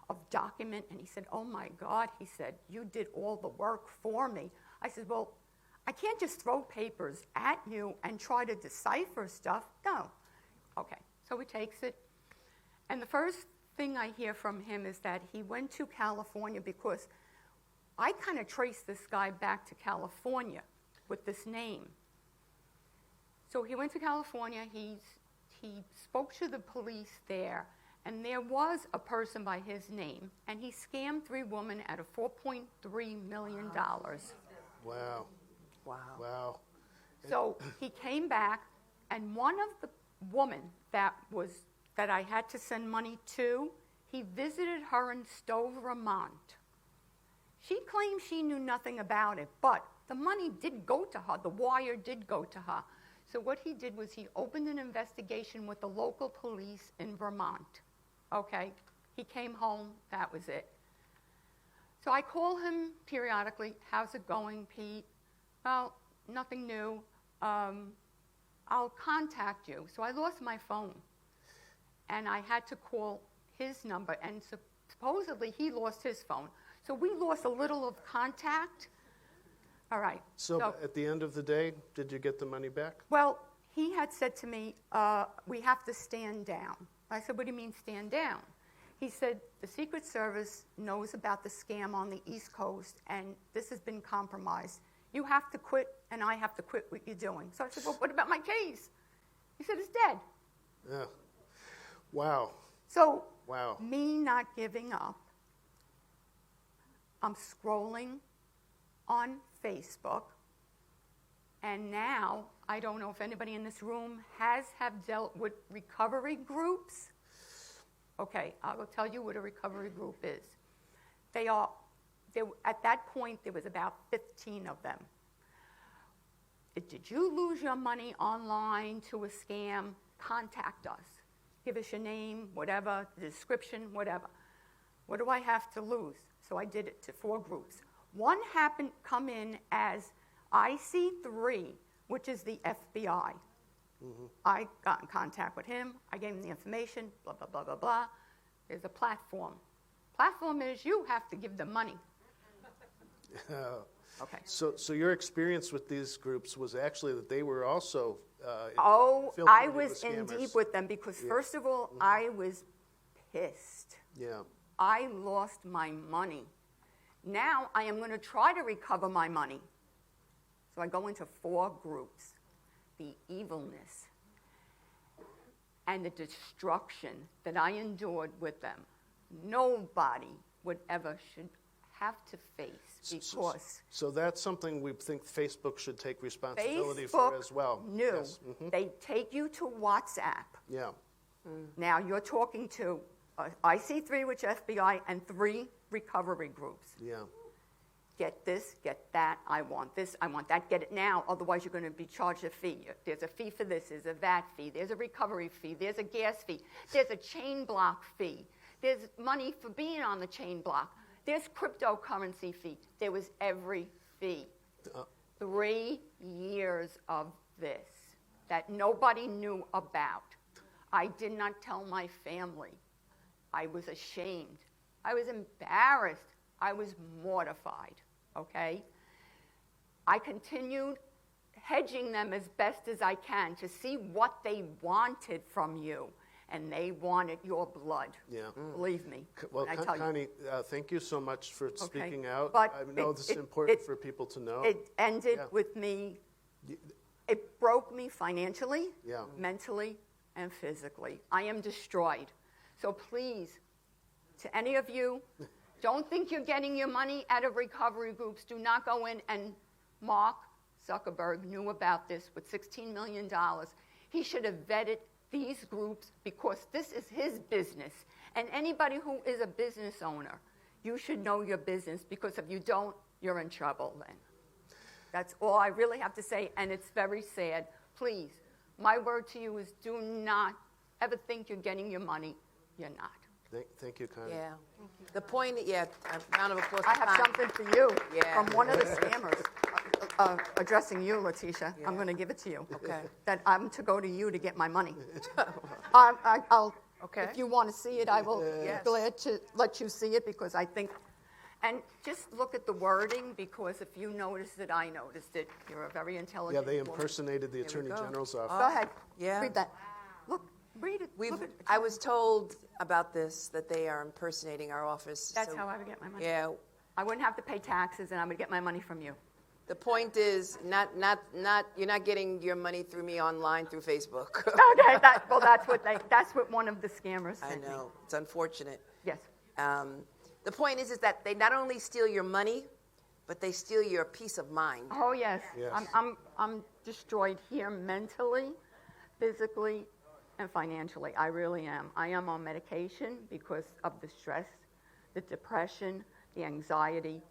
of document. And he said, oh my God, he said, you did all the work for me. I said, well, I can't just throw papers at you and try to decipher stuff. No. Okay, so he takes it. And the first thing I hear from him is that he went to California because I kind of traced this guy back to California with this name. So he went to California, he spoke to the police there, and there was a person by his name, and he scammed 3 women out of $4.3 million. Wow. Wow. Wow. So he came back, and one of the women that I had to send money to, he visited her in Stowe, Vermont. She claims she knew nothing about it, but the money did go to her. The wire did go to her. So what he did was he opened an investigation with the local police in Vermont. Okay? He came home. That was it. So I call him periodically. How's it going, Pete? Well, nothing new. I'll contact you. So I lost my phone. And I had to call his number. And supposedly he lost his phone. So we lost a little of contact. All right. So at the end of the day, did you get the money back? Well, he had said to me, we have to stand down. I said, what do you mean stand down? He said, the Secret Service knows about the scam on the East Coast, and this has been compromised. You have to quit, and I have to quit what you're doing. So I said, well, what about my case? He said, it's dead. Yeah. Wow. So Wow. me not giving up, I'm scrolling on Facebook, and now I don't know if anybody in this room have dealt with recovery groups. Okay, I will tell you what a recovery group is. At that point, there was about 15 of them. Did you lose your money online to a scam? Contact us. Give us your name, whatever, the description, whatever. What do I have to lose? So I did it to 4 groups. One happened to come in as IC3, which is the FBI. Mm-hmm. I got in contact with him. I gave him the information, blah, blah, blah, blah, blah. There's a platform. Platform is you have to give them money. Okay. So your experience with these groups was actually that they were also I was in scammers. deep with them because, first of all, I was pissed. Yeah. I lost my money. Now I am going to try to recover my money. So I go into 4 groups. The evilness and the destruction that I endured with them, nobody would ever should have to face because So that's something we think Facebook should take responsibility Facebook for as well. knew. Yes. Mm-hmm. They take you to WhatsApp. Yeah. Now you're talking to IC3, which FBI, and 3 recovery groups. Yeah. Get this, get that, I want this, I want that, get it now, otherwise you're going to be charged a fee. There's a fee for this, there's a VAT fee, there's a recovery fee, there's a gas fee, there's a chain block fee, there's money for being on the chain block, there's cryptocurrency fee. There was every fee. 3 years of this that nobody knew about. I did not tell my family. I was ashamed. I was embarrassed. I was mortified, okay? I continued hedging them as best as I can to see what they wanted from you. And they wanted your blood. Yeah. Believe me. Well, I tell Connie, thank you so much for speaking out. But I know this is important for people to know. It ended with me. It broke me financially, mentally, and physically. I am destroyed. So please, to any of you, don't think you're getting your money out of recovery groups. Do not go in, and Mark Zuckerberg knew about this with $16 million. He should have vetted these groups because this is his business. And anybody who is a business owner, you should know your business because if you don't, you're in trouble then. That's all I really have to say, and it's very sad. Please, my word to you is do not ever think you're getting your money. You're not. Thank you, Connie. Yeah. The point, a round of applause. I have something for you Yeah. from one of the scammers addressing you, Letitia. I'm going to give it to you. Okay. That I'm to go to you to get my money. I'll, Okay. if you want to see it, I will Yes. glad to let you see it because I think, and just look at the wording because if you noticed it, I noticed it. You're a very Yeah, intelligent they woman. impersonated the Attorney go. General's office. Go ahead. Yeah. Read that. Look, read it. Look at it. I was told about this, that they are impersonating our office. That's so- how I would get my money. Yeah. I wouldn't have to pay taxes and I would get my money from you. The point is, you're not getting your money through me online through Facebook. Okay, that's what one of the scammers I sent me. know. It's unfortunate. Yes. The point is that they not only steal your money, but they steal your peace of mind. Oh yes. Yes. I'm destroyed here mentally, physically, and financially. I really am. I am on medication because of the stress, the depression, the anxiety.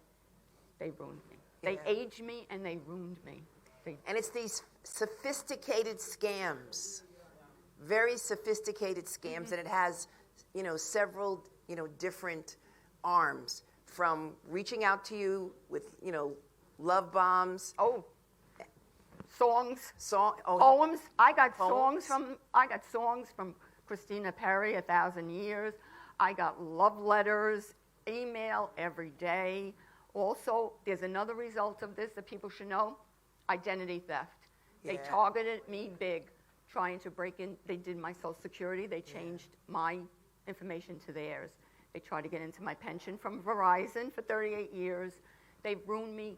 They ruined me. They aged me and they ruined me. And it's these sophisticated scams, very sophisticated scams, and it has, several, different arms, from reaching out to you with, love bombs. Oh, songs, Oh, poems. I got poems. songs from Christina Perri, 1,000 Years. I got love letters, email every day. Also, there's another result of this that people should know: identity theft. They Yeah. targeted me big, trying to break in. They did my Social Security. They changed my information to theirs. They tried to get into my pension from Verizon for 38 years. They've ruined me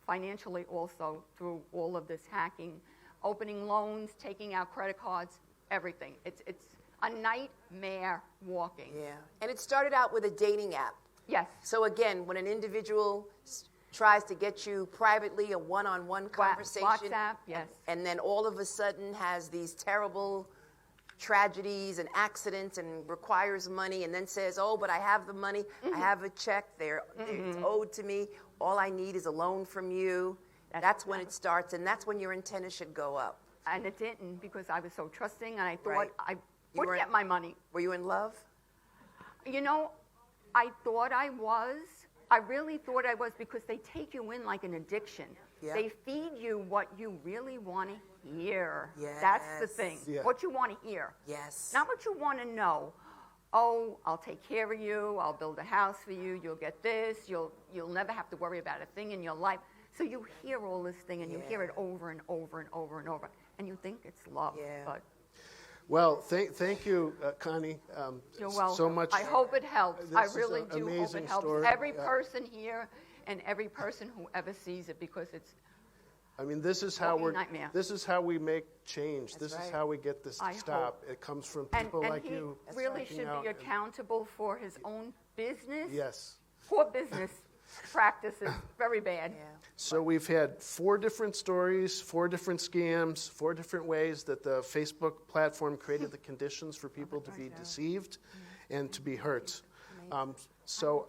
financially also through all of this hacking, opening loans, taking out credit cards, everything. It's a nightmare walking. Yeah. And it started out with a dating app. Yes. So again, when an individual tries to get you privately a one-on-one conversation, WhatsApp, yes. and then all of a sudden has these terrible tragedies and accidents and requires money, and then says, "Oh, but I have the money. I have a check there. It's owed to me. All I need is a loan from you." That's when it starts, and that's when your antenna should go up. And it didn't, because I was so trusting, and I thought Right. I You would were- get my money. Were you in love? I thought I was. I really thought I was, because they take you in like an addiction. Yeah. They feed you what you really want to hear. Yes. That's the thing. Yeah. What you want to hear. Yes. Not what you want to know. Oh, I'll take care of you. I'll build a house for you. You'll get this. You'll never have to worry about a thing in your life. So you hear all this thing, and you hear it over and over and over and over, and you think it's love. Yeah. But Well, thank you, Connie, you're welcome. so much. I hope it helps. This I is really an do hope amazing it helps story. every person here and every person who ever sees it, because it's This is how Walking nightmare. This is how we make change. That's This is right. how we get this to I stop. It comes from and people like he you. really speaking should out be and- accountable for his own business. Yes. Poor business practices, very bad. Yeah. So we've had 4 different stories, 4 different scams, 4 different ways that the Facebook platform created the conditions for people to be deceived and to be hurt. So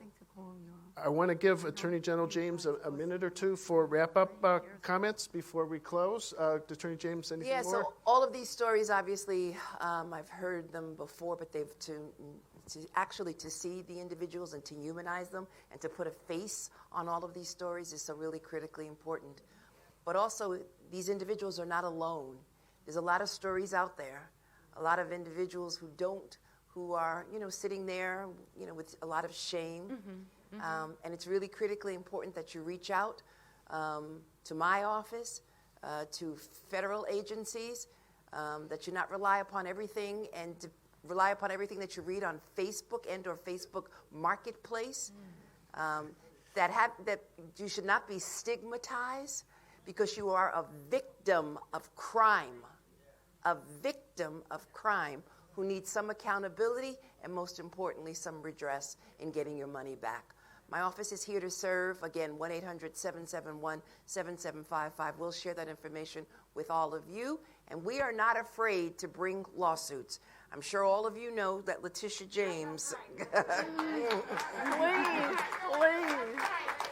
I want to give Attorney General James a minute or two for wrap-up comments before we close. Attorney James, anything Yeah, more? so all of these stories, obviously, I've heard them before, but they've to see the individuals and to humanize them and to put a face on all of these stories is so really critically important. But also, these individuals are not alone. There's a lot of stories out there, a lot of individuals who are, sitting there, with a lot of shame. And it's really critically important that you reach out to my office, to federal agencies, that you not rely upon everything and to rely upon everything that you read on Facebook and or Facebook Marketplace. That you should not be stigmatized because you are a victim of crime. A victim of crime who needs some accountability and, most importantly, some redress in getting your money back. My office is here to serve. Again, 1-800-771-7755. We'll share that information with all of you, and we are not afraid to bring lawsuits. I'm sure all of you know that Letitia James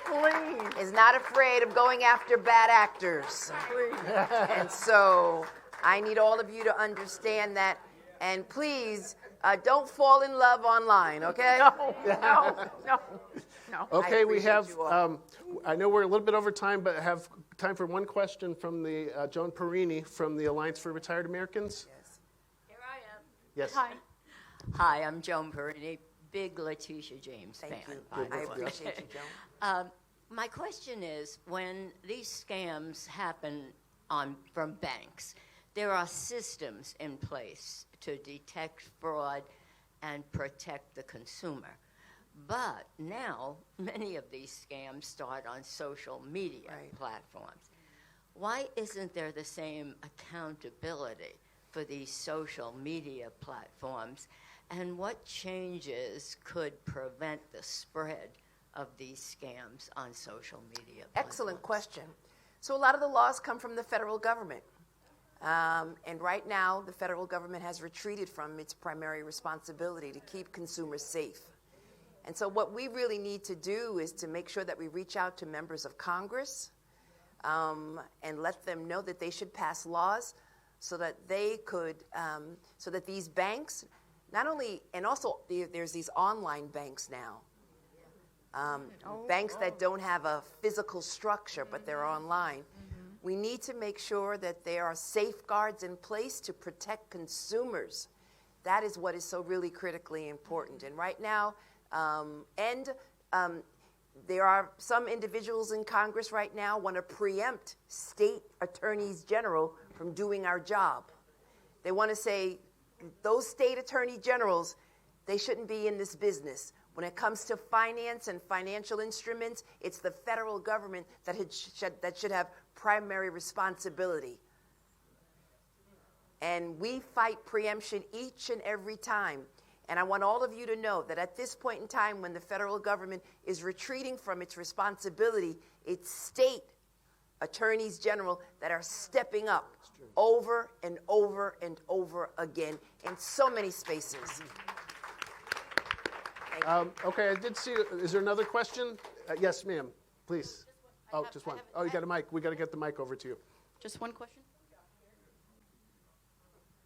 Please. is not afraid of going after bad actors. And so I need all of you to understand that. And please, don't fall in love online, okay? No. Okay, we appreciate have, you all. I know we're a little bit over time, but have time for one question from the Joan Perini from the Alliance for Retired Americans. Here I am. Yes. Hi, I'm Joan Perini, big Letitia James Thank fan. you. by the I way. appreciate you, Joan. My question is, when these scams happen from banks, there are systems in place to detect fraud and protect the consumer. But now, many of these scams start on social media platforms. Why isn't there the same accountability for these social media platforms? And what changes could prevent the spread of these scams on social media platforms? Excellent question. So a lot of the laws come from the federal government. And right now, the federal government has retreated from its primary responsibility to keep consumers safe. And so what we really need to do is to make sure that we reach out to members of Congress and let them know that they should pass laws so that they could, so that these banks, not only, and also there's these online banks now. Banks that don't have a physical structure, but they're online. We need to make sure that there are safeguards in place to protect consumers. That is what is so really critically important. And right now, there are some individuals in Congress right now want to preempt state attorneys general from doing our job. They want to say those state attorney generals, they shouldn't be in this business. When it comes to finance and financial instruments, it's the federal government that should have primary responsibility. And we fight preemption each and every time. And I want all of you to know that at this point in time, when the federal government is retreating from its responsibility, it's state attorneys general that are stepping up over and over and over again in so many spaces. Okay, I did see. Is there another question? Yes, ma'am. Please. Just one. You got a mic. We got to get the mic over to you. Just one question.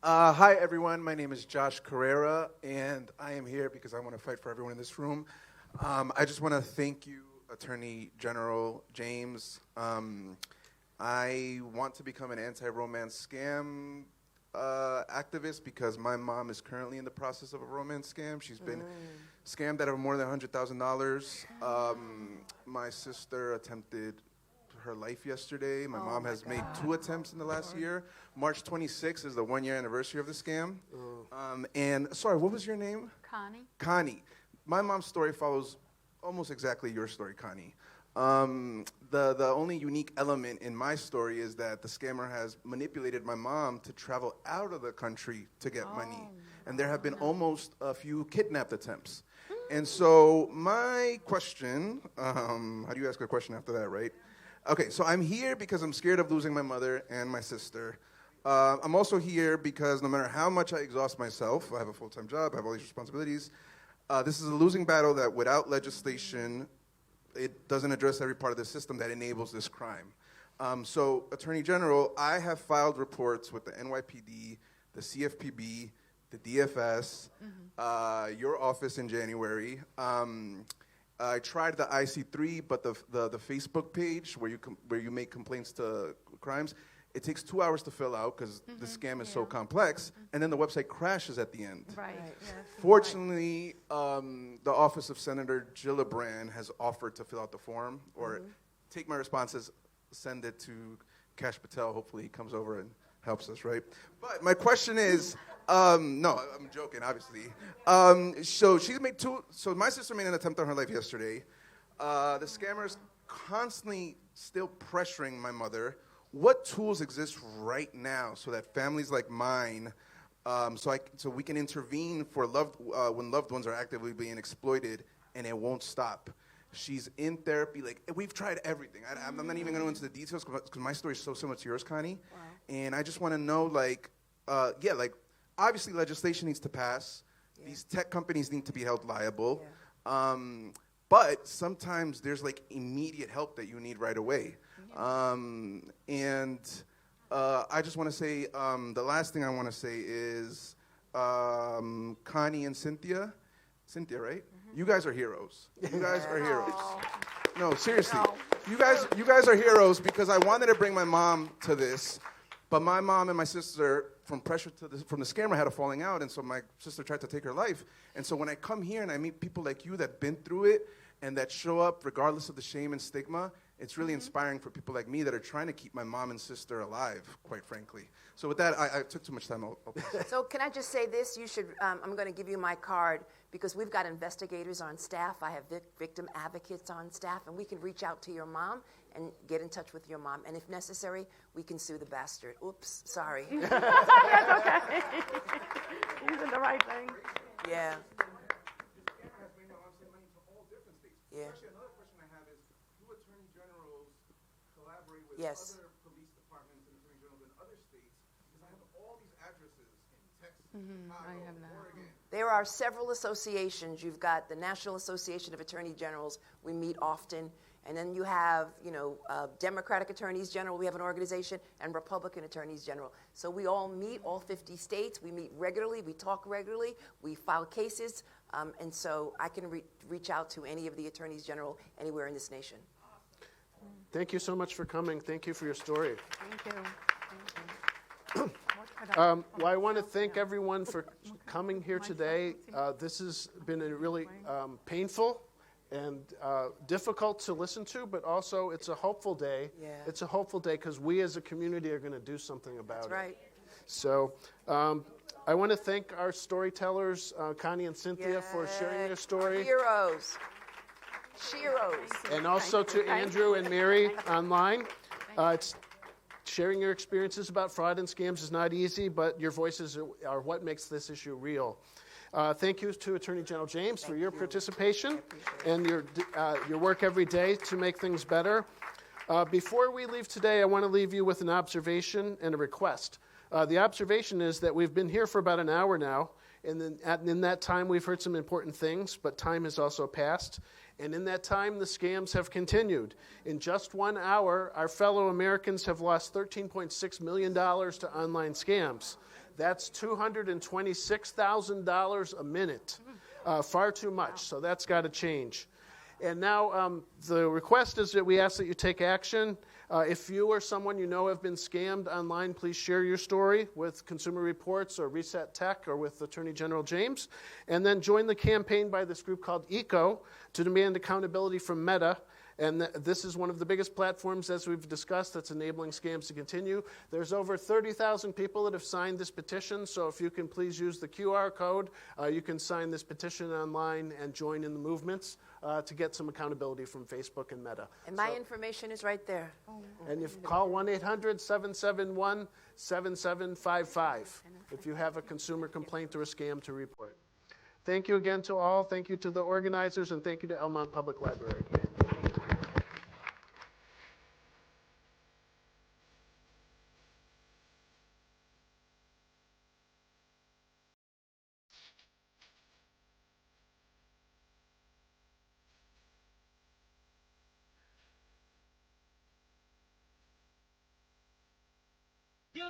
Hi, everyone. My name is Josh Carrera, and I am here because I want to fight for everyone in this room. I just want to thank you, Attorney General James. I want to become an anti-romance scam activist because my mom is currently in the process of a romance scam. She's been scammed out of more than $100,000. My sister attempted her life yesterday. My mom has made 2 attempts in the last year. March 26th is the 1-year anniversary of the scam. And sorry, what was your name? Connie. Connie. My mom's story follows almost exactly your story, Connie. The only unique element in my story is that the scammer has manipulated my mom to travel out of the country to get money. And there have been almost a few kidnapped attempts. And so my question, how do you ask a question after that, right? Okay, so I'm here because I'm scared of losing my mother and my sister. I'm also here because no matter how much I exhaust myself, I have a full-time job, I have all these responsibilities, this is a losing battle that without legislation, it doesn't address every part of the system that enables this crime. So, Attorney General, I have filed reports with the NYPD, the CFPB, the DFS, your office in January. I tried the IC3, but the Facebook page where you make complaints to crimes, it takes 2 hours to fill out because the scam is so complex, and then the website crashes at the end. Right. Yes. Fortunately, the office of Senator Gillibrand has offered to fill out the form or take my responses, send it to Kash Patel. Hopefully he comes over and helps us, right? But my question is, no, I'm joking, obviously. So my sister made an attempt on her life yesterday. The scammers constantly still pressuring my mother. What tools exist right now so that families like mine, so we can intervene for when loved ones are actively being exploited, and it won't stop? She's in therapy. Like, we've tried everything. I'm not even going to go into the details because my story is so similar to yours, Connie. Wow. And I just want to know, obviously legislation needs to pass. Yeah. These tech companies need to be held liable. Yeah. But sometimes there's immediate help that you need right away. Yeah. I just want to say, the last thing I want to say is, Connie and Cynthia, right? You guys are heroes. You guys are heroes. No, seriously. No. You guys are heroes because I wanted to bring my mom to this, but my mom and my sister, from pressure from the scammer, had a falling out, and so my sister tried to take her life. And so when I come here and I meet people like you that've been through it and that show up regardless of the shame and stigma, it's really inspiring for people like me that are trying to keep my mom and sister alive, quite frankly. So with that, I took too much time. So can I just say this? You should. I'm going to give you my card because we've got investigators on staff. I have victim advocates on staff, and we can reach out to your mom and get in touch with your mom. And if necessary, we can sue the bastard. Oops, sorry. That's okay. You did the right thing. Yeah. Yeah. Actually, another question I have is, do attorney generals collaborate with Yes. other police departments and attorney generals in other states? Because I have all these addresses in Texas, I have that. There are several associations. You've got the National Association of Attorney Generals. We meet often. And then you have, Democratic Attorneys General. We have an organization, and Republican Attorneys General. So we all meet, all 50 states. We meet regularly. We talk regularly. We file cases. And so I can reach out to any of the Attorneys General anywhere in this nation. Thank you so much for coming. Thank you for your story. Thank you. Well, I want to thank everyone for coming here today. This has been a really painful and difficult to listen to, but also it's a hopeful day. Yeah. It's a hopeful day because we as a community are going to do something about That's it. right. So I want to thank our storytellers, Connie and Cynthia, for sharing their story. Heroes. Sheroes. And also to Andrew and Mary online. It's sharing your experiences about fraud and scams is not easy, but your voices are what makes this issue real. Thank you to Attorney General James for your participation and your work every day to make things better. Before we leave today, I want to leave you with an observation and a request. The observation is that we've been here for about an hour now, and in that time we've heard some important things, but time has also passed. And in that time, the scams have continued. In just 1 hour, our fellow Americans have lost $13.6 million to online scams. That's $226,000 a minute. Far too much, so that's got to change. And now the request is that we ask that you take action. If you or someone you know have been scammed online, please share your story with Consumer Reports or Reset Tech or with Attorney General James. And then join the campaign by this group called ECO to demand accountability from Meta. And this is one of the biggest platforms, as we've discussed, that's enabling scams to continue. There's over 30,000 people that have signed this petition, so if you can please use the QR code, you can sign this petition online and join in the movements to get some accountability from Facebook and Meta. And my information is right there. And you call 1-800-771-7755 if you have a consumer complaint or a scam to report. Thank you again to all. Thank you to the organizers, and thank you to Elmont Public Library.